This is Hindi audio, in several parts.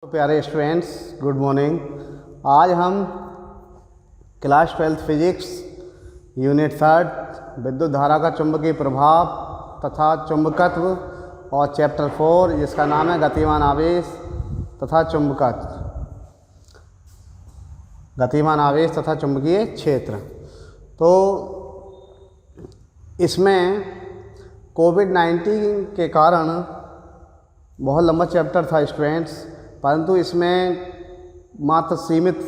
प्यारे स्टूडेंट्स, गुड मॉर्निंग। आज हम क्लास 12 फिजिक्स यूनिट 3 विद्युत धारा का चुंबकीय प्रभाव तथा चुंबकत्व और चैप्टर 4 जिसका नाम है गतिमान आवेश तथा गतिमान आवेश तथा चुंबकीय क्षेत्र। तो इसमें कोविड-19 के कारण बहुत लंबा चैप्टर था स्टूडेंट्स, परंतु इसमें मात्र सीमित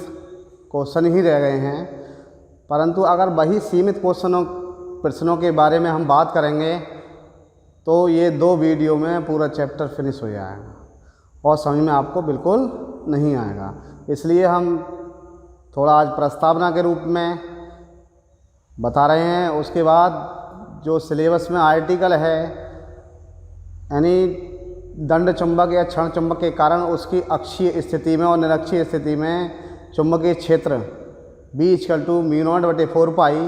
क्वेश्चन ही रह गए हैं। परंतु अगर वही सीमित प्रश्नों के बारे में हम बात करेंगे तो ये 2 वीडियो में पूरा चैप्टर फिनिश हो जाएगा और समझ में आपको बिल्कुल नहीं आएगा। इसलिए हम थोड़ा आज प्रस्तावना के रूप में बता रहे हैं। उसके बाद जो सिलेबस में आर्टिकल है, यानी दंड चुंबक या क्षण चुंबक के कारण उसकी अक्षीय स्थिति में और निरक्षीय स्थिति में चुंबकीय क्षेत्र B = μ0/4 पाई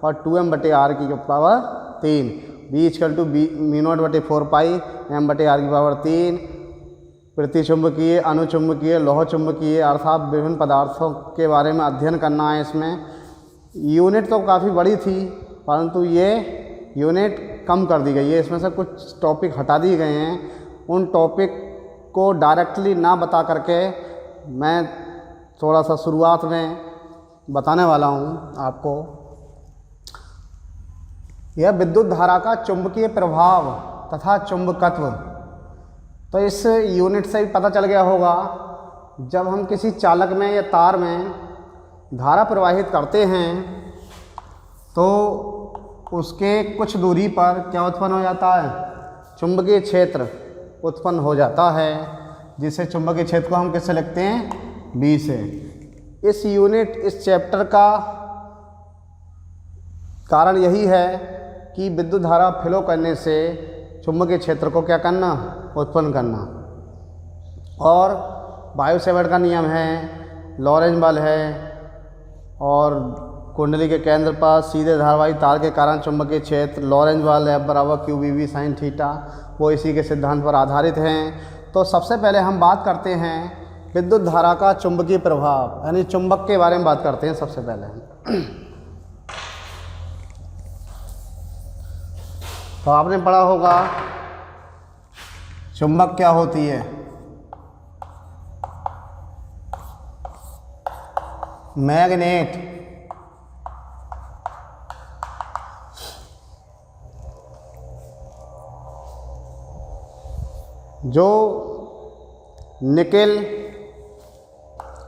और 2m/r की पावर 3, B = μ0/4 पाई m/r की पावर 3। प्रतिचुंबकीय, अनुचुंबकीय, लौह चुंबकीय अर्थात विभिन्न पदार्थों के बारे में अध्ययन करना है। इसमें यूनिट तो काफ़ी बड़ी थी, परंतु ये यूनिट कम कर दी गई है। इसमें से कुछ टॉपिक हटा दिए गए हैं। उन टॉपिक को डायरेक्टली ना बता करके मैं थोड़ा सा शुरुआत में बताने वाला हूँ आपको। यह विद्युत धारा का चुंबकीय प्रभाव तथा चुंबकत्व। तो इस यूनिट से भी पता चल गया होगा, जब हम किसी चालक में या तार में धारा प्रवाहित करते हैं तो उसके कुछ दूरी पर क्या उत्पन्न हो जाता है? चुंबकीय क्षेत्र उत्पन्न हो जाता है, जिसे चुंबकीय क्षेत्र को हम किससे लिखते हैं? B से। इस चैप्टर का कारण यही है कि विद्युत धारा फ्लो करने से चुंबकीय क्षेत्र को क्या करना? उत्पन्न करना। और बायो सेवर्ट का नियम है, लॉरेंज बल है, और कुंडली के केंद्र पर सीधे धारावाही तार के कारण चुंबकीय क्षेत्र लॉरेंज बल F = QBB sin थीटा, वो इसी के सिद्धांत पर आधारित हैं। तो सबसे पहले हम बात करते हैं विद्युत धारा का चुंबकीय प्रभाव, यानी चुंबक के बारे में बात करते हैं सबसे पहले। तो आपने पढ़ा होगा चुंबक क्या होती है? मैग्नेट। जो निकेल,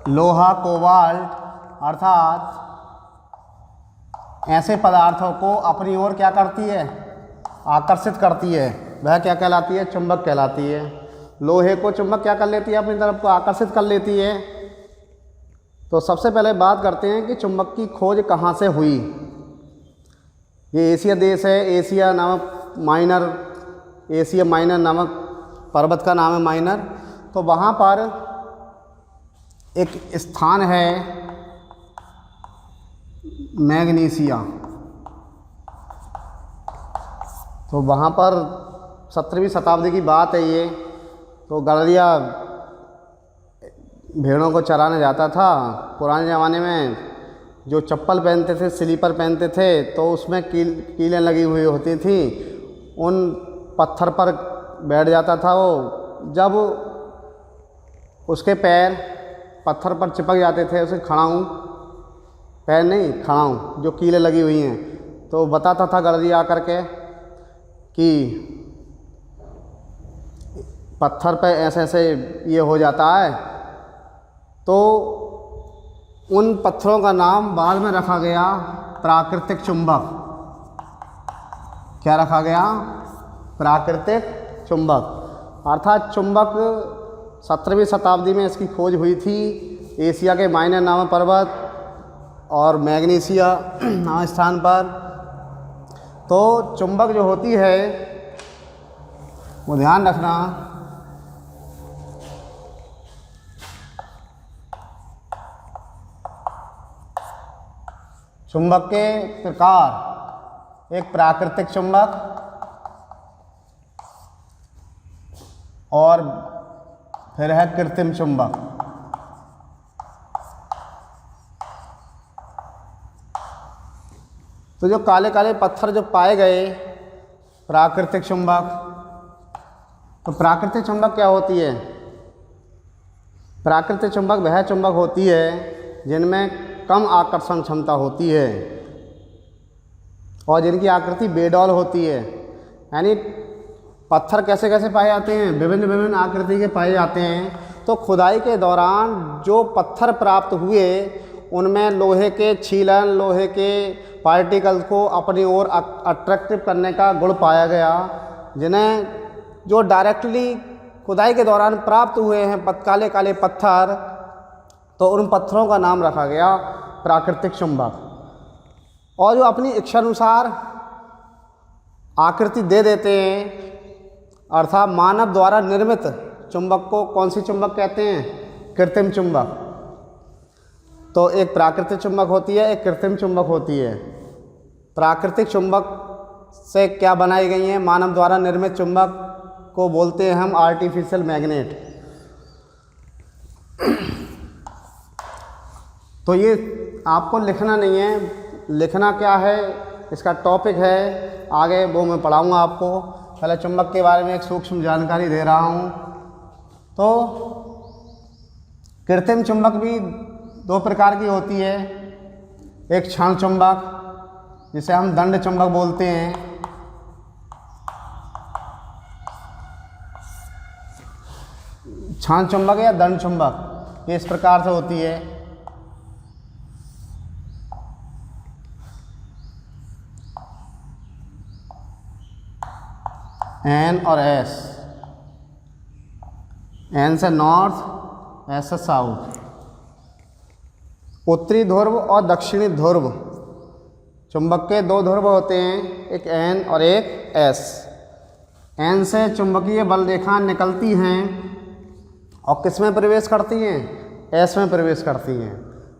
लोहा, कोबाल्ट अर्थात ऐसे पदार्थों को अपनी ओर क्या करती है? आकर्षित करती है। वह क्या कहलाती है? चुंबक कहलाती है। लोहे को चुंबक क्या कर लेती है? अपनी तरफ को आकर्षित कर लेती है। तो सबसे पहले बात करते हैं कि चुंबक की खोज कहाँ से हुई। ये एशिया देश है, एशिया माइनर नामक पर्वत का नाम है माइनर। तो वहाँ पर एक स्थान है मैग्नीशिया। तो वहाँ पर 17वीं शताब्दी की बात है ये। तो गड़रिया भेड़ों को चराने जाता था। पुराने ज़माने में जो चप्पल पहनते थे, स्लीपर पहनते थे, तो उसमें कीलें लगी हुई होती थी। उन पत्थर पर बैठ जाता था वो। जब उसके पैर पत्थर पर चिपक जाते थे, उसे खड़ाऊँ, पैर नहीं खड़ाऊँ, जो कीलें लगी हुई हैं, तो बताता था गड़रिया आकर के कि पत्थर पे ऐसे ऐसे ये हो जाता है। तो उन पत्थरों का नाम बाद में रखा गया प्राकृतिक चुंबक। क्या रखा गया? प्राकृतिक चुंबक। अर्थात चुंबक 17वीं शताब्दी में इसकी खोज हुई थी एशिया के माइनर नामक पर्वत और मैग्नीशिया नामक स्थान पर। तो चुंबक जो होती है वो ध्यान रखना, चुंबक के प्रकार, एक प्राकृतिक चुंबक और फिर है कृत्रिम चुंबक। तो जो काले काले पत्थर जो पाए गए प्राकृतिक चुंबक, तो प्राकृतिक चुंबक क्या होती है? प्राकृतिक चुंबक वह चुंबक होती है जिनमें कम आकर्षण क्षमता होती है और जिनकी आकृति बेडौल होती है। यानी पत्थर कैसे कैसे पाए जाते हैं? विभिन्न विभिन्न आकृति के पाए जाते हैं। तो खुदाई के दौरान जो पत्थर प्राप्त हुए उनमें लोहे के छीलन, लोहे के पार्टिकल्स को अपनी ओर अट्रैक्टिव करने का गुण पाया गया, जिन्हें जो डायरेक्टली खुदाई के दौरान प्राप्त हुए हैं काले काले पत्थर, तो उन पत्थरों का नाम रखा गया प्राकृतिक चुंबक। और जो अपनी इच्छानुसार आकृति दे देते हैं, अर्थात मानव द्वारा निर्मित चुंबक को कौन सी चुंबक कहते हैं? कृत्रिम चुंबक। तो एक प्राकृतिक चुंबक होती है, एक कृत्रिम चुंबक होती है। प्राकृतिक चुंबक से क्या बनाई गई हैं? मानव द्वारा निर्मित चुंबक को बोलते हैं हम आर्टिफिशियल मैग्नेट। तो ये आपको लिखना नहीं है, लिखना क्या है इसका टॉपिक है आगे, वो मैं पढ़ाऊँगा आपको। पहले चुंबक के बारे में एक सूक्ष्म जानकारी दे रहा हूँ। तो कृत्रिम चुंबक भी दो प्रकार की होती है। एक क्षण चुंबक, जिसे हम दंड चुंबक बोलते हैं। क्षण चुंबक या दंड चुंबक ये इस प्रकार से होती है। एन और एस, एन से नॉर्थ, एस से साउथ। उत्तरी ध्रुव और दक्षिणी ध्रुव चुंबक के दो ध्रुव होते हैं, एक एन और एक एस। एन से चुंबकीय बल रेखाएं निकलती हैं और किस में प्रवेश करती हैं? एस में प्रवेश करती हैं।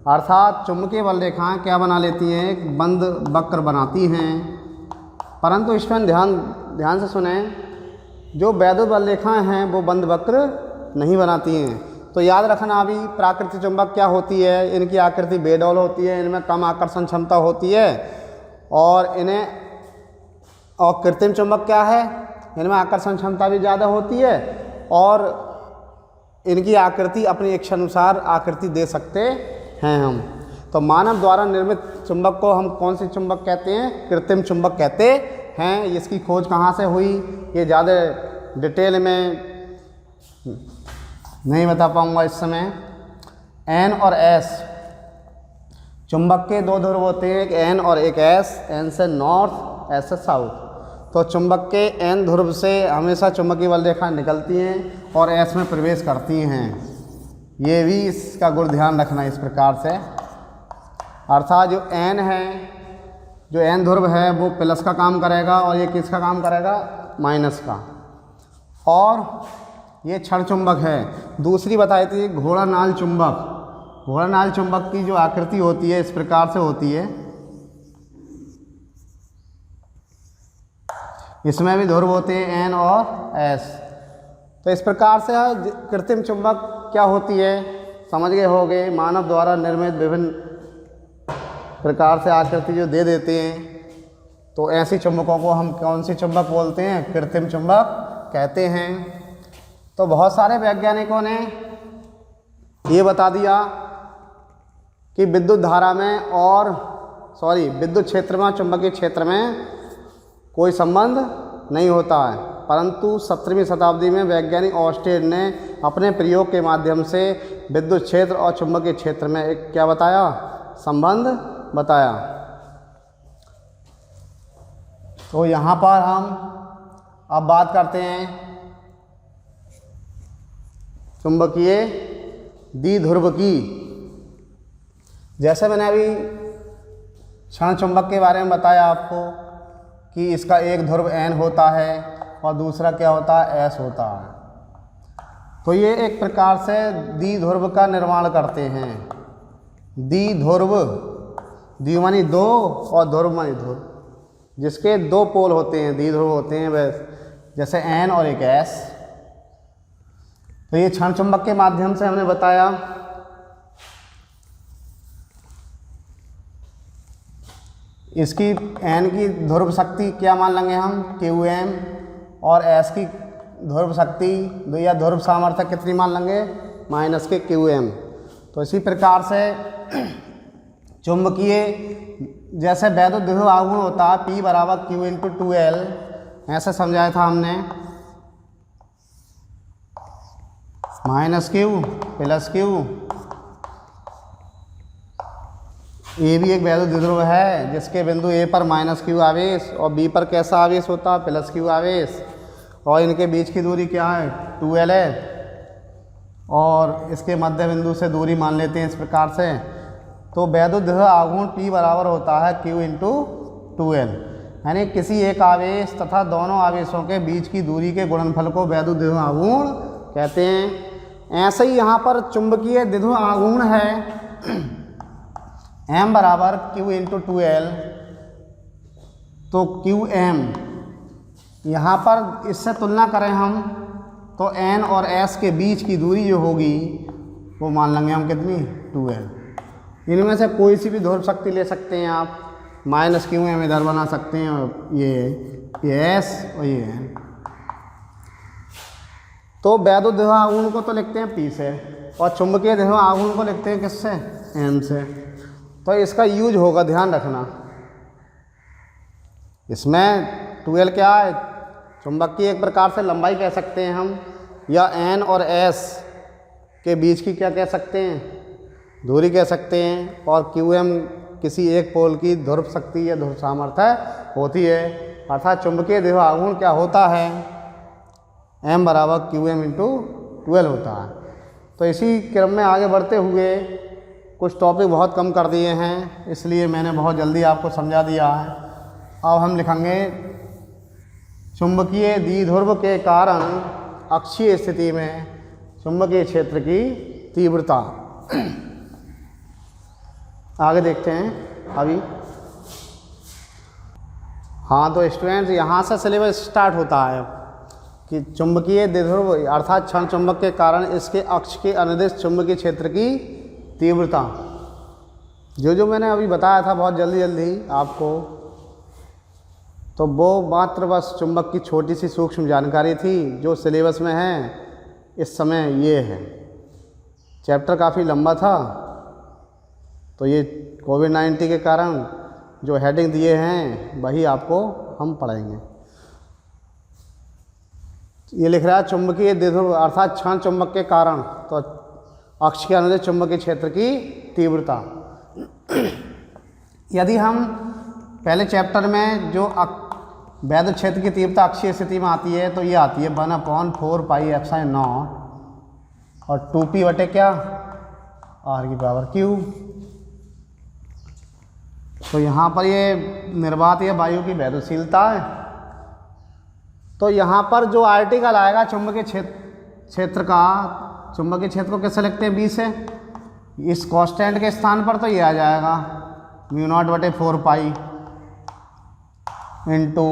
अर्थात चुंबकीय बल रेखाएं क्या बना लेती हैं? एक बंद वक्र बनाती हैं। परंतु इसमें ध्यान से सुने, जो वैद्युत बल रेखाएं हैं वो बंद वक्र नहीं बनाती हैं। तो याद रखना अभी प्राकृतिक चुंबक क्या होती है, इनकी आकृति बेडौल होती है, इनमें कम आकर्षण क्षमता होती है। और कृत्रिम चुंबक क्या है, इनमें आकर्षण क्षमता भी ज़्यादा होती है और इनकी आकृति अपनी इच्छानुसार आकृति दे सकते हैं हम। तो मानव द्वारा निर्मित चुंबक को हम कौन सी चुंबक कहते हैं? कृत्रिम चुंबक कहते हैं। इसकी खोज कहाँ से हुई ये ज़्यादा डिटेल में नहीं बता पाऊँगा इस समय। एन और एस चुंबक के दो ध्रुव होते हैं, एक एन और एक एस। एन से नॉर्थ, एस से साउथ। तो चुंबक के एन ध्रुव से हमेशा चुंबकीय बल रेखा निकलती हैं और एस में प्रवेश करती हैं। ये भी इसका गुण ध्यान रखना इस प्रकार से। अर्थात जो एन है, जो एन ध्रुव है वो प्लस का काम करेगा और ये किसका काम करेगा? माइनस का। और ये क्षण चुंबक है। दूसरी बताई थी घोड़ा नाल चुंबक। घोड़ा नाल चुंबक की जो आकृति होती है इस प्रकार से होती है। इसमें भी ध्रुव होते हैं एन और एस। तो इस प्रकार से कृत्रिम चुंबक क्या होती है समझ गए होंगे। मानव द्वारा निर्मित विभिन्न प्रकार से आकृति जो दे देते हैं, तो ऐसी चुंबकों को हम कौन सी चुंबक बोलते हैं? कृत्रिम चुंबक कहते हैं। तो बहुत सारे वैज्ञानिकों ने ये बता दिया कि विद्युत धारा में विद्युत क्षेत्र में, चुंबकीय क्षेत्र में कोई संबंध नहीं होता है। परंतु 17वीं शताब्दी में वैज्ञानिक ऑस्टेड ने अपने प्रयोग के माध्यम से विद्युत क्षेत्र और चुंबकीय क्षेत्र में एक क्या बताया? संबंध बताया। तो यहाँ पर हम अब बात करते हैं चुंबकीय द्विध्रुव की। जैसे मैंने अभी क्षण चुंबक के बारे में बताया आपको कि इसका एक ध्रुव एन होता है और दूसरा क्या होता है? एस होता है। तो ये एक प्रकार से द्विध्रुव का निर्माण करते हैं। द्विध्रुव, द्वि मानी दो और ध्रुव मानी ध्रुव, जिसके दो पोल होते हैं, द्विध्रुव होते हैं। वह जैसे एन और एक एस। तो ये क्षण चुंबक के माध्यम से हमने बताया। इसकी एन की ध्रुव शक्ति क्या मान लेंगे हम, क्यू एम, और एस की ध्रुव शक्ति या ध्रुव सामर्थ्य कितनी मान लेंगे, माइनस के क्यू एम। तो इसी प्रकार से चुंबकीय जैसे वैद्युत द्विध्रुव आघूर्ण होता है P बराबर Q इंटू 2L, ऐसे समझाया था हमने, माइनस क्यू प्लस क्यू। ए भी एक वैद्युत द्विध्रुव है जिसके बिंदु ए पर माइनस क्यू आवेश और बी पर कैसा आवेश होता है, प्लस क्यू आवेश, और इनके बीच की दूरी क्या है, 2L है, और इसके मध्य बिंदु से दूरी मान लेते हैं इस प्रकार से। तो वैद्युत द्विध्रुव आघूर्ण P बराबर होता है Q इंटू 2L, यानी किसी एक आवेश तथा दोनों आवेशों के बीच की दूरी के गुणनफल को वैद्युत द्विध्रुव आघूर्ण कहते हैं। ऐसे ही यहाँ पर चुंबकीय द्विध्रुव आघूर्ण है M बराबर Q इंटू 2L, तो QM यहाँ पर इससे तुलना करें हम तो N और S के बीच की दूरी जो होगी वो मान लेंगे हम कितनी, 2L। इनमें से कोई सी भी ध्रुव शक्ति ले सकते हैं आप, माइनस क्यू एम इधर बना सकते हैं, और ये एस और ये एन। तो वैद्युत द्विध्रुव आघूर्ण को तो लिखते हैं P से, और चुंबकीय द्विध्रुव आघूर्ण को लिखते हैं किससे, M से। तो इसका यूज होगा, ध्यान रखना, इसमें 2L क्या है, चुंबक की एक प्रकार से लंबाई कह सकते हैं हम, या N और S के बीच की क्या कह सकते हैं, दूरी कह सकते हैं, और QM किसी एक पोल की ध्रुव शक्ति या ध्रुव सामर्थ्य होती है। अर्थात चुंबकीय द्विध्रुव आघूर्ण क्या होता है, M बराबर QM इंटू 2L होता है। तो इसी क्रम में आगे बढ़ते हुए कुछ टॉपिक बहुत कम कर दिए हैं, इसलिए मैंने बहुत जल्दी आपको समझा दिया है। अब हम लिखेंगे चुंबकीय द्विध्रुव के कारण अक्षीय स्थिति में चुंबकीय क्षेत्र की तीव्रता। आगे देखते हैं अभी। हाँ तो स्टूडेंट्स, यहाँ से सिलेबस स्टार्ट होता है कि चुंबकीय द्विध्रुव अर्थात क्षण चुंबक के कारण इसके अक्ष के अनुदिश चुंबकीय क्षेत्र की तीव्रता। जो मैंने अभी बताया था बहुत जल्दी आपको, तो वो मात्र बस चुंबक की छोटी सी सूक्ष्म जानकारी थी जो सिलेबस में है इस समय। ये है चैप्टर काफ़ी लंबा था, तो ये कोविड-19 के कारण जो हेडिंग दिए हैं वही आपको हम पढ़ाएंगे। ये लिख रहा है चुंबकीय द्विध्रुव अर्थात क्षण चुंबक के कारण, तो अक्ष के अनुदिश चुंबकीय क्षेत्र की तीव्रता। यदि हम पहले चैप्टर में जो वैद्युत क्षेत्र की तीव्रता अक्षीय स्थिति में आती है तो ये आती है 1/4 पाई एप्सिलॉन नॉट और 2p बटे क्या, r की पावर q। तो यहाँ पर ये निर्वात या वायु की वैद्युतशीलता है। तो यहाँ पर जो आर्टिकल आएगा चुंबकीय क्षेत्र का, चुंबकीय क्षेत्र को कैसे लिखते हैं, b से, इस कांस्टेंट के स्थान पर तो ये आ जाएगा μ0/4 पाई इंटू,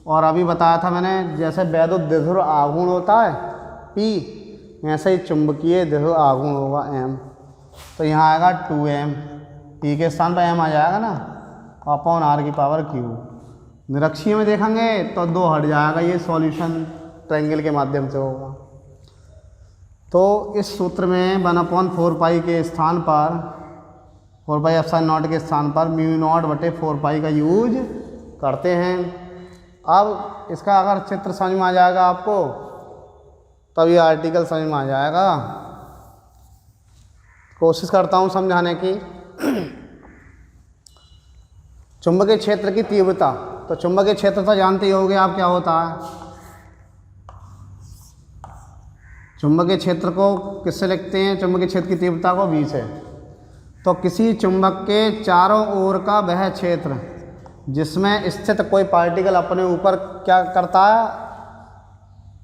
और अभी बताया था मैंने जैसे वैद्युत द्विध्रुव आघूर्ण होता है P, ऐसे ही चुंबकीय द्विध्रुव आघूर्ण होगा M। तो यहाँ आएगा 2M, P के स्थान पर M आ जाएगा ना, अपॉन R की पावर Q। निरक्षीय में देखेंगे तो 2 हट जाएगा, ये सॉल्यूशन ट्रायंगल के माध्यम से होगा। तो इस सूत्र में 1/4 पाई के स्थान पर 4 पाई एप्सिलॉन नॉट के स्थान पर μ0/4 पाई का यूज करते हैं। अब इसका अगर चित्र समझ में आ जाएगा आपको तब ये आर्टिकल समझ में आ जाएगा। कोशिश करता हूँ समझाने की। चुंबकीय क्षेत्र की तीव्रता, तो चुंबकीय क्षेत्र तो जानते ही होंगे आप क्या होता है। चुंबकीय क्षेत्र को किससे लिखते हैं, चुंबकीय क्षेत्र की तीव्रता को V से। तो किसी चुंबक के चारों ओर का वह क्षेत्र जिसमें स्थित कोई पार्टिकल अपने ऊपर क्या करता है,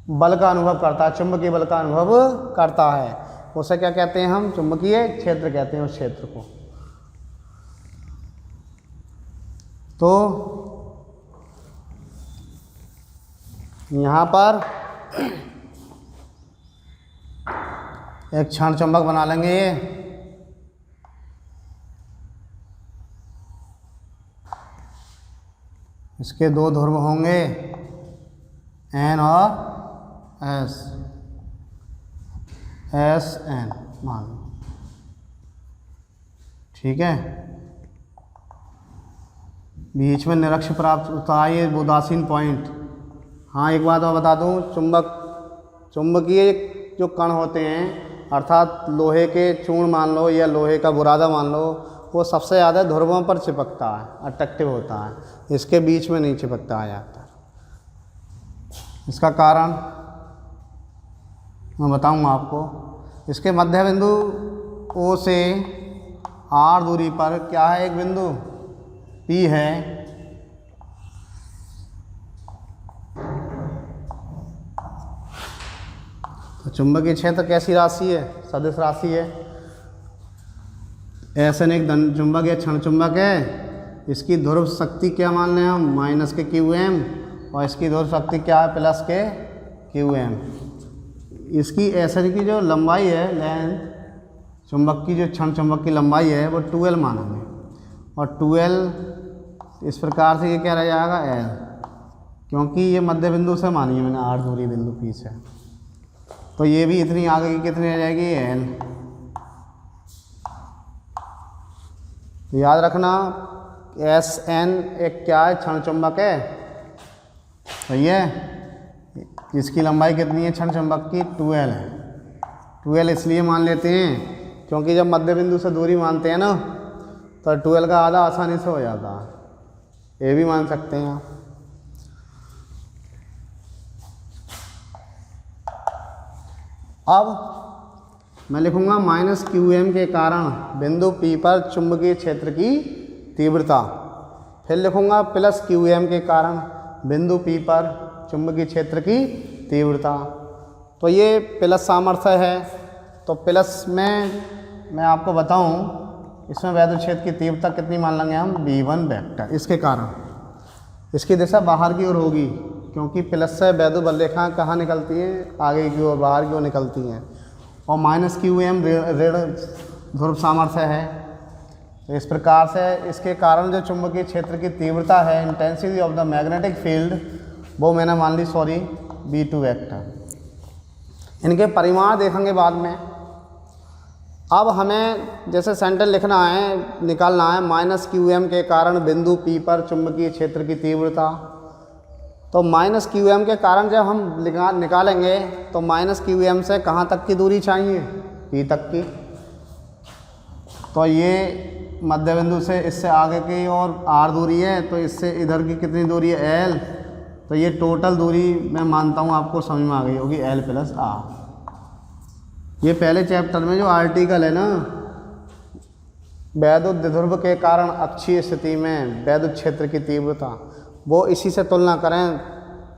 बल का अनुभव करता है, चुंबकीय बल का अनुभव करता है, उसे क्या कहते हैं हम, चुंबकीय क्षेत्र कहते हैं उस क्षेत्र को। तो यहाँ पर एक क्षण चुंबक बना लेंगे ये। इसके दो ध्रुव होंगे N और S, SN मान लो, ठीक है। बीच में निरक्ष प्राप्त होता है, ये उदासीन पॉइंट। हाँ एक बात और बता दूँ, चुंबकीय जो कण होते हैं अर्थात लोहे के चूर्ण मान लो या लोहे का बुरादा मान लो, वो सबसे ज़्यादा ध्रुवों पर चिपकता है, अट्रैक्टिव होता है, इसके बीच में नहीं चिपकता है ज़्यादातर। इसका कारण मैं बताऊंगा आपको। इसके मध्य बिंदु O से R दूरी पर क्या है, एक बिंदु P है, तो चुंबकीय क्षेत्र कैसी राशि है, सदिश राशि है। SN एक धन चुंबक या क्षण चुंबक है, इसकी ध्रुव शक्ति क्या मान लें हम, माइनस के QM, और इसकी ध्रुव शक्ति क्या है, प्लस के QM। इसकी SN की जो लंबाई है, लेंथ, चुंबक की जो क्षण चुंबक की लंबाई है वो 12 मानेंगे, और 12 इस प्रकार से ये क्या रह जाएगा L, क्योंकि ये मध्य बिंदु से मानी है मैंने R दूरी बिंदु P से, तो ये भी इतनी आगे की कितनी रह जाएगी L। तो याद रखना SN एक क्या है, क्षण चुंबक है, सही है। इसकी लंबाई कितनी है क्षण चुंबक की, 12 है। 12 इसलिए मान लेते हैं क्योंकि जब मध्य बिंदु से दूरी मानते हैं ना, तो 12 का आधा आसानी से हो जाता है, ये भी मान सकते हैं आप। अब मैं लिखूंगा माइनस QM के कारण बिंदु P पर चुंबकीय क्षेत्र की तीव्रता, फिर लिखूंगा प्लस QM के कारण बिंदु P पर चुंबकीय क्षेत्र की तीव्रता। तो ये प्लस सामर्थ्य है, तो प्लस में मैं आपको बताऊं, इसमें वैद्युत क्षेत्र की तीव्रता कितनी मान लेंगे हम, V1 वेक्टर। इसके कारण इसकी दिशा बाहर की ओर होगी, क्योंकि प्लस से वैद्युत बल रेखाएं कहाँ निकलती हैं, आगे की ओर, बाहर की ओर निकलती हैं, और माइनस QM ऋण ध्रुव सामर्थ्य है। तो इस प्रकार से इसके कारण जो चुंबकीय क्षेत्र की तीव्रता है, intensity of the magnetic field, वो मैंने मान ली सॉरी V2 वेक्टर। इनके परिमाण देखेंगे बाद में। अब हमें जैसे सेंटेंस लिखना है, निकालना है माइनस QM के कारण बिंदु P पर चुंबकीय क्षेत्र की तीव्रता। तो माइनस QM के कारण जब हम निकालेंगे तो माइनस QM से कहाँ तक की दूरी चाहिए, P तक की। तो ये मध्य बिंदु से इससे आगे की और R दूरी है, तो इससे इधर की कितनी दूरी है, L। तो ये टोटल दूरी मैं मानता हूँ आपको समझ में आ गई होगी, L प्लस R। ये पहले चैप्टर में जो आर्टिकल है ना, वैद्युत द्विध्रुव के कारण अक्षीय स्थिति में वैद्युत क्षेत्र की तीव्रता, वो इसी से तुलना करें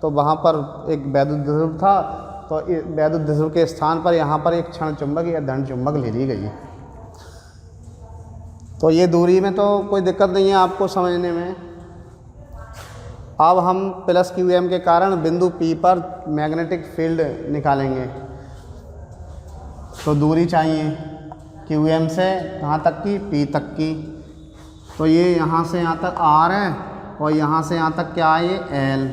तो वहाँ पर एक वैद्युत द्विध्रुव था, तो वैद्युत द्विध्रुव के स्थान पर यहाँ पर एक क्षण चुंबक या धन चुंबक ले ली गई। तो ये दूरी में तो कोई दिक्कत नहीं है आपको समझने में। अब हम प्लस QM के कारण बिंदु P पर मैग्नेटिक फील्ड निकालेंगे। तो दूरी चाहिए QM से कहाँ तक की, P तक की। तो ये यहाँ से यहाँ तक R है, और यहाँ से यहाँ तक क्या है, ये L।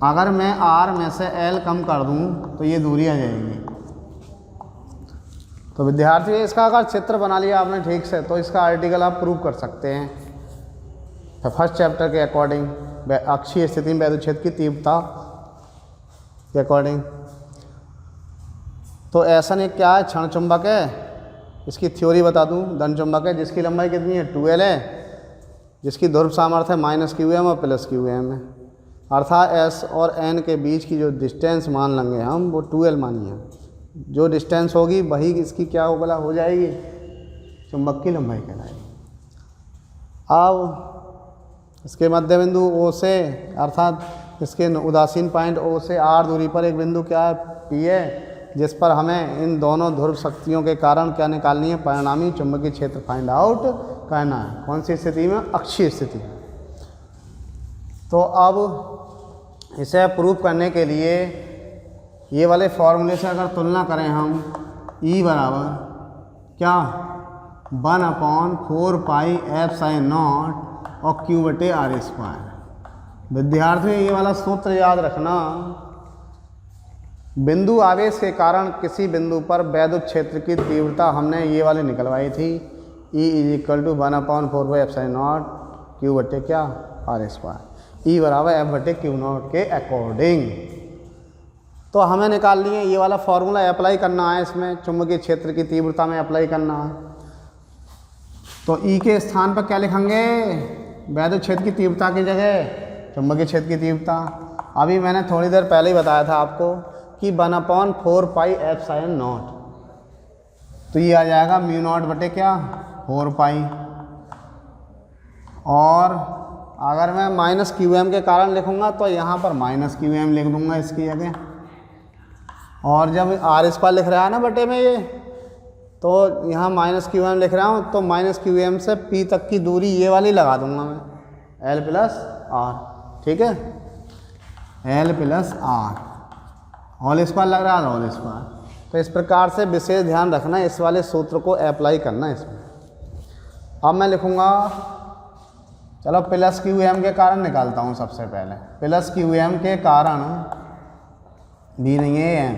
अगर मैं R में से L कम कर दूँ तो ये दूरी आ जाएगी। तो विद्यार्थी इसका अगर चित्र बना लिया आपने ठीक से, तो इसका आर्टिकल आप प्रूव कर सकते हैं। तो फर्स्ट चैप्टर के अकॉर्डिंग अक्षीय स्थिति में वैद्युत क्षेत्र की तीव्रता के अकॉर्डिंग। तो ऐसा नहीं क्या है, क्षण चुंबक है, इसकी थ्योरी बता दूं। धन चुंबक है जिसकी लंबाई कितनी है, 12 है, जिसकी ध्रुव सामर्थ्य माइनस QM और प्लस QM है, अर्थात S और N के बीच की जो डिस्टेंस मान लेंगे हम, वो 12 मानिए। जो डिस्टेंस होगी वही इसकी क्या हो जाएगी, चुंबक की लंबाई कहलाएगी। अब इसके मध्य बिंदु O से, अर्थात इसके उदासीन पॉइंट O से R दूरी पर एक बिंदु क्या है, P है, जिस पर हमें इन दोनों ध्रुव शक्तियों के कारण क्या निकालनी है, परिणामी चुंबकीय क्षेत्र फाइंड आउट करना है। कौन सी स्थिति में, अक्षीय स्थिति। तो अब इसे प्रूव करने के लिए ये वाले फॉर्मूले से अगर तुलना करें हम, ई बराबर क्या 1/4 पाई एफ साइन नॉट और क्यू बटे आर स्क्वायर। विद्यार्थियों ये वाला सूत्र याद रखना, बिंदु आवेश के कारण किसी बिंदु पर वैद्युत क्षेत्र की तीव्रता हमने ये वाली निकलवाई थी, E = 1/4 pi F sine not Q बटे क्या आर स्क्वायर। ई बराबर एफ बटे क्यू नॉट के अकॉर्डिंग। तो हमें निकाल लिए, ये वाला फॉर्मूला अप्लाई करना है, इसमें चुंबकीय क्षेत्र की तीव्रता में अप्लाई करना है। तो ई के स्थान पर क्या लिखेंगे, वैद्युत क्षेत्र की तीव्रता की जगह चुंबकीय क्षेत्र की तीव्रता। अभी मैंने थोड़ी देर पहले ही बताया था आपको कि 1/4 पाई एफ साइन नॉट, तो ये आ जाएगा म्यू नॉट बटे क्या 4 पाई। और अगर मैं माइनस क्यू एम के कारण लिखूँगा तो यहाँ पर माइनस क्यू एम लिख दूँगा इसकी जगह। और जब आर स्क्वायर लिख रहा है ना बटे में ये, तो यहाँ माइनस क्यू एम लिख रहा हूँ, तो माइनस क्यू एम से पी तक की दूरी ये वाली लगा दूँगा मैं, एल प्लस आर। ठीक है, L plus R, whole square लग रहा है होल स्क्वायर। तो इस प्रकार से विशेष ध्यान रखना, इस वाले सूत्र को अप्लाई करना इसमें। अब मैं लिखूँगा, चलो प्लस क्यू एम के कारण निकालता हूँ सबसे पहले। प्लस क्यू एम के कारण भी नहीं है,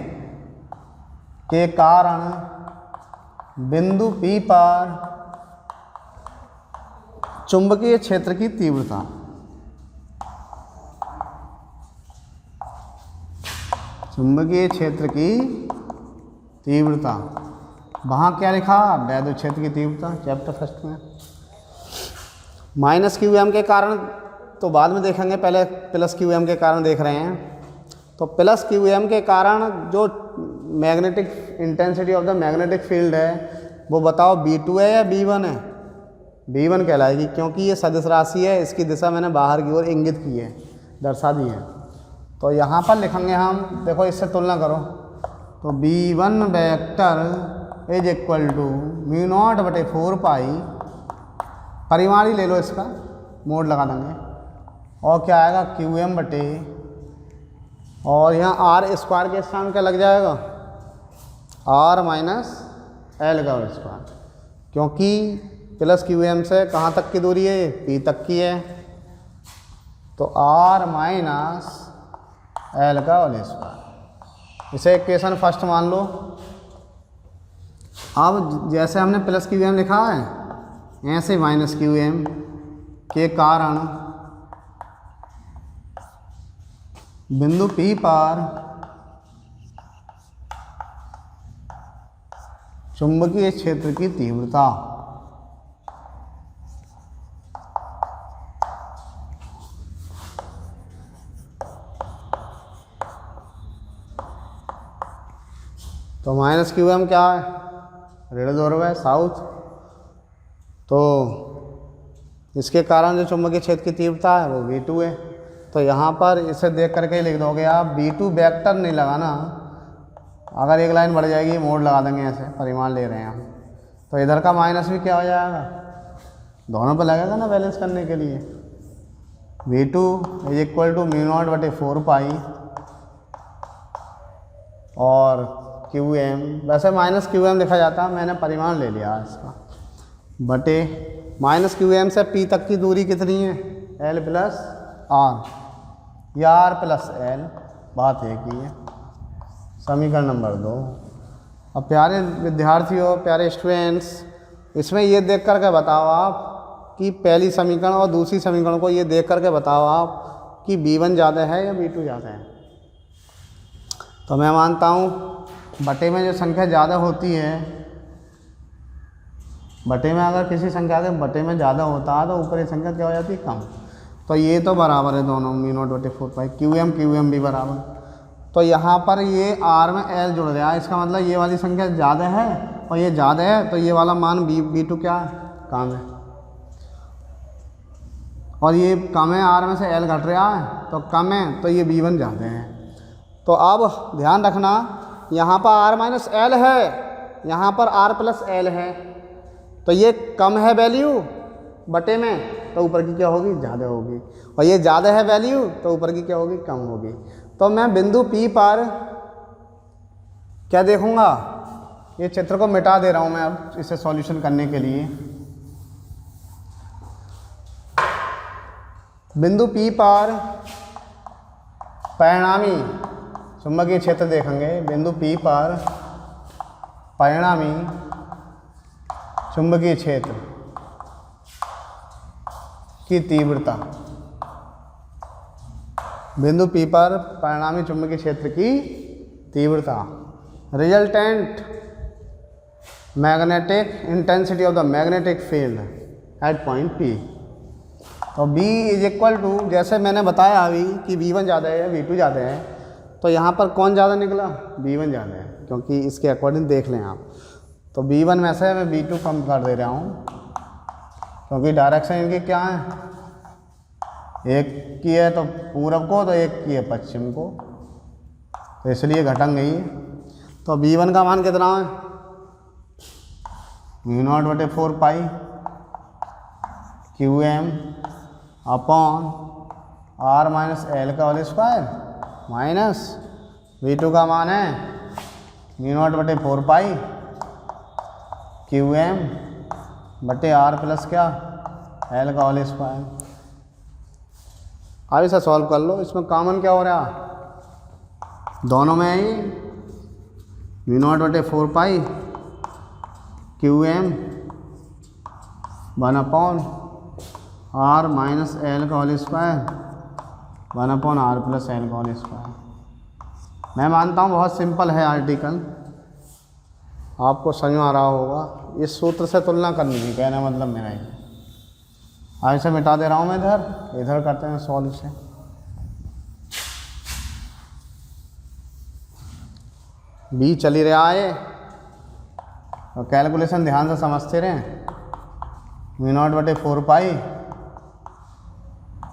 के कारण बिंदु P पर चुंबकीय क्षेत्र की तीव्रता, चुंबकीय क्षेत्र की तीव्रता, वहाँ क्या लिखा, वैद्युत क्षेत्र की तीव्रता चैप्टर फर्स्ट में। माइनस क्यू एम के कारण तो बाद में देखेंगे, पहले प्लस क्यू एम के कारण देख रहे हैं। तो प्लस क्यू एम के कारण जो magnetic intensity of the magnetic field है वो बताओ B2 है या B1 है, B1 कहलाएगी, क्योंकि ये सदिश राशि है, इसकी दिशा मैंने बाहर की ओर इंगित की है, दर्शा दी है। तो यहाँ पर लिखेंगे हम, देखो इससे तुलना करो, तो B1 vector is equal to mu naught बटे 4 पाई, परिमाण ही ले लो इसका, मोड लगा देंगे, और क्या आएगा क्यू एम बटे, और यहाँ आर स्क्वायर के स्थान क्या लग जाएगा, आर माइनस एल का स्क्वायर, क्योंकि प्लस क्यू एम से कहाँ तक की दूरी है, पी तक की है, तो आर माइनस एल का होल स्क्वायर। इसे इक्वेशन फर्स्ट मान लो। अब जैसे हमने प्लस क्यू एम लिखा है, ऐसे माइनस क्यू एम के कारण बिंदु P पर चुंबकीय क्षेत्र की तीव्रता, तो माइनस क्यू एम क्या है, ऋण ध्रुव है साउथ, तो इसके कारण जो चुंबकीय क्षेत्र की तीव्रता है वो V2 है। तो यहाँ पर इसे देख करके लिख दोगे आप, B2 वेक्टर नहीं लगाना, अगर एक लाइन बढ़ जाएगी मोड लगा देंगे, ऐसे परिमाण ले रहे हैं हम, तो इधर का माइनस भी क्या हो जाएगा, दोनों पे लगेगा ना बैलेंस करने के लिए। V2 is equal to mu naught बटे 4 पाई, और क्यू एम, वैसे माइनस क्यू एम लिखा जाता है, मैंने परिमाण ले लिया इसका, बटे माइनस क्यू एम से P तक की दूरी कितनी है, L प्लस आर, या आर प्लस एल, बात एक ही है। समीकरण नंबर 2। अब प्यारे विद्यार्थियों, प्यारे स्टूडेंट्स, इसमें ये देख करके बताओ आप कि पहली समीकरण और दूसरी समीकरण को ये देख करके बताओ आप कि B1 ज़्यादा है या B2 ज़्यादा है। तो मैं मानता हूँ बटे में जो संख्या ज़्यादा होती है, बटे में अगर किसी संख्या के बटे में ज़्यादा होता है तो ऊपर की संख्या क्या हो जाती है, कम। तो ये तो बराबर है दोनों, म्यू नॉट बटे 4 पाई, क्यू एम भी बराबर। तो यहाँ पर ये आर में एल जुड़ रहा है, इसका मतलब ये वाली संख्या ज़्यादा है और ये ज़्यादा है, तो ये वाला मान B2 क्या है, कम है, और ये कम है, आर में से एल घट रहा है तो कम है, तो ये B1 ज़्यादा है। तो अब ध्यान रखना, यहाँ पर आर माइनस एल है, यहाँ पर आर प्लस एल है, तो ये कम है वैल्यू बटे में, तो ऊपर की क्या होगी, ज़्यादा होगी, और ये ज़्यादा है वैल्यू तो ऊपर की क्या होगी, कम होगी। तो मैं बिंदु P पर क्या देखूँगा, ये चित्र को मिटा दे रहा हूँ मैं अब इसे सॉल्यूशन करने के लिए। बिंदु P पर परिणामी चुंबकीय क्षेत्र देखेंगे। बिंदु P पर परिणामी चुंबकीय क्षेत्र की तीव्रता, बिंदु P पर परिणामी चुंबकीय क्षेत्र की तीव्रता, resultant magnetic intensity of the magnetic field at point P। तो B इज इक्वल टू, जैसे मैंने बताया अभी कि V1 ज़्यादा है V2 ज़्यादा है, तो यहाँ पर कौन ज़्यादा निकला? V1 ज़्यादा है, क्योंकि इसके अकॉर्डिंग देख लें आप। तो V1 में से मैं V2 कम कर दे रहा हूँ, क्योंकि डायरेक्शन इनकी क्या है, एक की है तो पूरब को, तो एक की है पश्चिम को, तो इसलिए घटेंगे ही। तो V1 का मान कितना है? V0/4 pi QM upon R minus L का होल स्क्वायर, माइनस V2 का मान है V0/4 पाई QM बटे R प्लस क्या, L का होल स्क्वायर। अब इसे सॉल्व कर लो। इसमें कॉमन क्या हो रहा है? दोनों में ही V0/4 pi QM 1/R minus L का whole square 1/R plus L का होल स्क्वायर। मैं मानता हूँ बहुत सिंपल है आर्टिकल, आपको समझ में आ रहा होगा। इस सूत्र से तुलना करनी है, कहना मतलब मेरा ही। अब इसे मिटा दे रहा हूँ मैं, इधर करते हैं सॉल्व से। B चल ही रहा है और कैलकुलेशन ध्यान से समझते रहें। V0/4 pi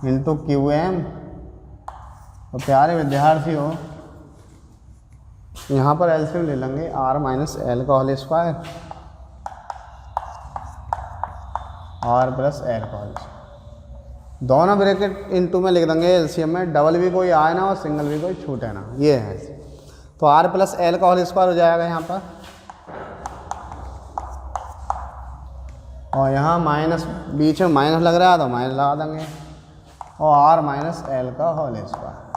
into QM। तो प्यारे विद्यार्थी हो, यहाँ पर एलसीएम ले लेंगे R माइनस L का whole square R plus L का होल स्क्वायर। दोनों ब्रैकेट इंटू में लिख देंगे एलसीएम में, डबल भी कोई आए ना और सिंगल भी कोई छूटे ना, ये है। तो R प्लस L का होल स्क्वायर हो जाएगा यहाँ पर, और यहाँ माइनस, बीच में माइनस लग रहा है तो माइनस लगा देंगे, और R माइनस L का होल स्क्वायर।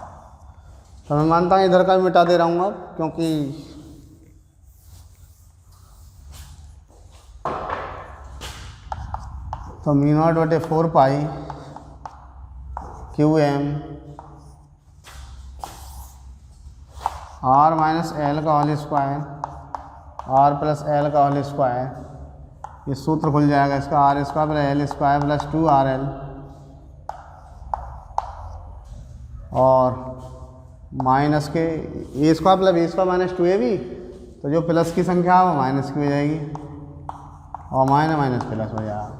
तो मैं मानता हूँ इधर का भी मिटा दे रहा हूँ अब, क्योंकि तो V0/4 pi QM R minus L का whole square R plus L का होल स्क्वायर, ये सूत्र खुल जाएगा इसका, R square plus L square plus 2RL, और माइनस के A square plus B square minus 2AB, तो जो प्लस की संख्या है वो माइनस की हो जाएगी, और माइनस माइनस प्लस हो जाएगा।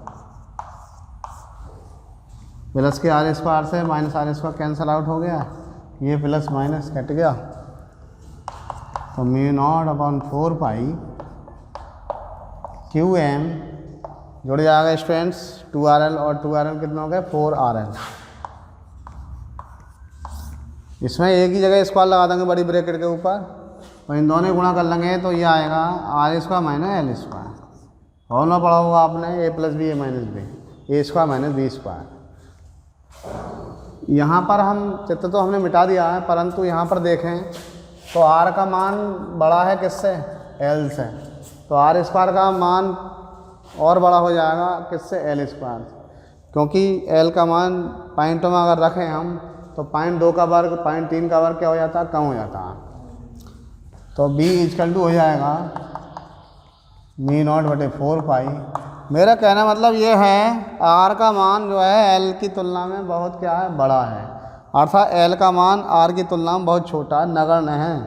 प्लस के R स्क्वायर से minus R square cancel out हो गया, ये प्लस माइनस कट गया। तो V0/4 पाई QM जुड़ जाएगा स्टूडेंट्स, 2RL और 2RL कितना हो गया, 4RL। इसमें एक ही जगह स्क्वायर लगा देंगे बड़ी ब्रैकेट के ऊपर, और इन दोनों गुणा कर लेंगे तो ये आएगा R square minus L square. Formula पढ़ा होगा आपने, A plus B A minus B, A square minus B square. यहाँ पर हम चित्र तो हमने मिटा दिया है, परंतु यहाँ पर देखें तो R का मान बड़ा है किससे, L से, तो R स्क्वायर का मान और बड़ा हो जाएगा किससे, L स्क्वायर, क्योंकि L का मान पॉइंटों में अगर रखें हम तो 0.2 का वर्ग 0.3 का वर्ग क्या हो जाता है, कम हो जाता है। तो B इक्वल टू हो जाएगा V0/4 पाई। मेरा कहना मतलब ये है, R का मान जो है L की तुलना में बहुत क्या है, बड़ा है, अर्थात L का मान R की तुलना में बहुत छोटा नगण्य है।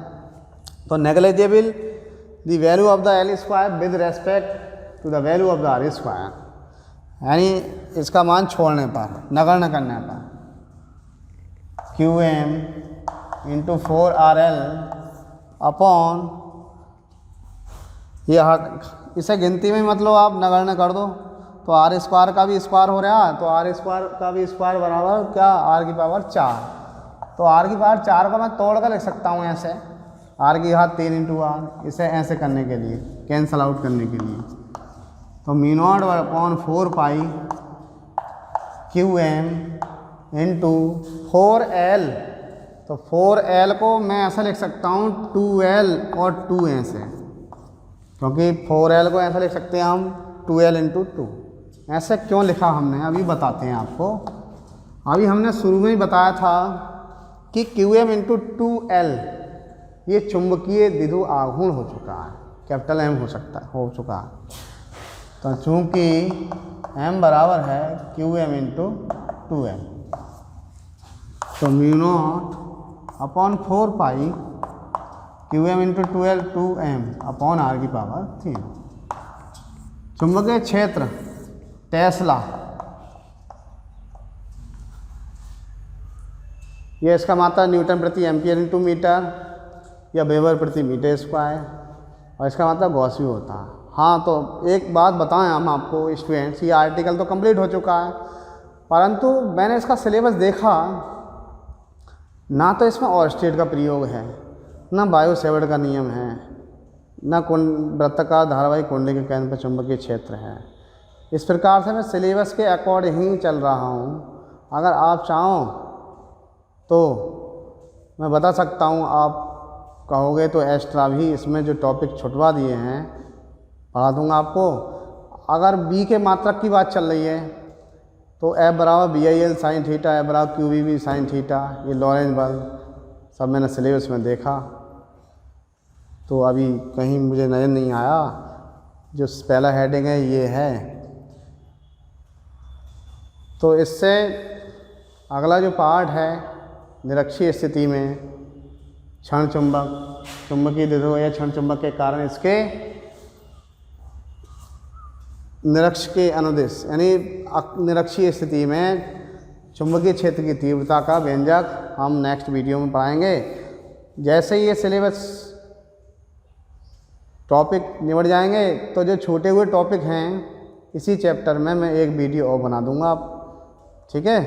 तो negligible the value of the L square with respect to the value of the R square, यानी इसका मान छोड़ने पर, नगण्य करने पर, QM इंटू 4RL अपॉन, ये इसे गिनती में मतलब आप नगण्य कर दो तो R स्क्वायर का भी स्क्वायर हो रहा है, तो R स्क्वायर का भी स्क्वायर बराबर क्या, R की पावर 4। तो R की पावर 4 को मैं तोड़ कर लिख सकता हूँ ऐसे, आर की घात 3 इंटू आर, इसे ऐसे करने के लिए, कैंसल आउट करने के लिए, तो μ0 अपॉन 4 पाई क्यू एम इंटू 4L। तो 4L को मैं ऐसा लिख सकता हूँ 2L और 2 ऐसे, क्योंकि 4L को ऐसा लिख सकते हैं हम 2L इंटू 2। ऐसे क्यों लिखा हमने अभी बताते हैं आपको। अभी हमने शुरू में ही बताया था कि QM इंटू 2L ये चुंबकीय द्विध्रुव आघूर्ण हो चुका है, कैपिटल M हो चुका है। तो चूँकि M बराबर है QM इंटू 2M, तो μ0 अपॉन 4 पाई QM into 2L 2M upon R की पावर 3। चुंबकीय क्षेत्र टेस्ला, ये इसका मात्रा न्यूटन प्रति एम्पियर इंटू मीटर या वेबर प्रति मीटर स्क्वायर, और इसका मात्रा गॉस भी होता है। हाँ, तो एक बात बताएं हम आपको स्टूडेंट्स, ये आर्टिकल तो कंप्लीट हो चुका है, परंतु मैंने इसका सिलेबस देखा ना, तो इसमें ऑर्स्टेड का प्रयोग है, ना बायो-सेवर्ट का नियम है, ना वृत्ताकार धारावाहिक कुंडली के केंद्र पर चुंबकीय क्षेत्र है। इस प्रकार से मैं सिलेबस के अकॉर्डिंग ही चल रहा हूँ। अगर आप चाहो तो मैं बता सकता हूँ, आप कहोगे तो एक्स्ट्रा भी इसमें जो टॉपिक छुटवा दिए हैं पढ़ा दूँगा आपको। अगर बी के मात्रक की बात चल रही है तो F बराबर BIL साइन थीटा, F बराबर QVB साइन थीटा, ये लॉरेंज बल सब मैंने सिलेबस में देखा, तो अभी कहीं मुझे नज़र नहीं आया। जो पहला हेडिंग है ये है। तो इससे अगला जो पार्ट है, निरक्षीय स्थिति में क्षण चुंबक, चुंबकीय द्विध्रुव या क्षण चुंबक के कारण इसके निरक्ष के अनुदिश यानी निरक्षीय स्थिति में चुंबकीय क्षेत्र की तीव्रता का व्यंजक हम नेक्स्ट वीडियो में पढ़ाएंगे। जैसे ही ये सिलेबस टॉपिक निबट जाएंगे तो जो छूटे हुए टॉपिक हैं इसी चैप्टर में मैं एक वीडियो और बना दूंगा आप, ठीक है।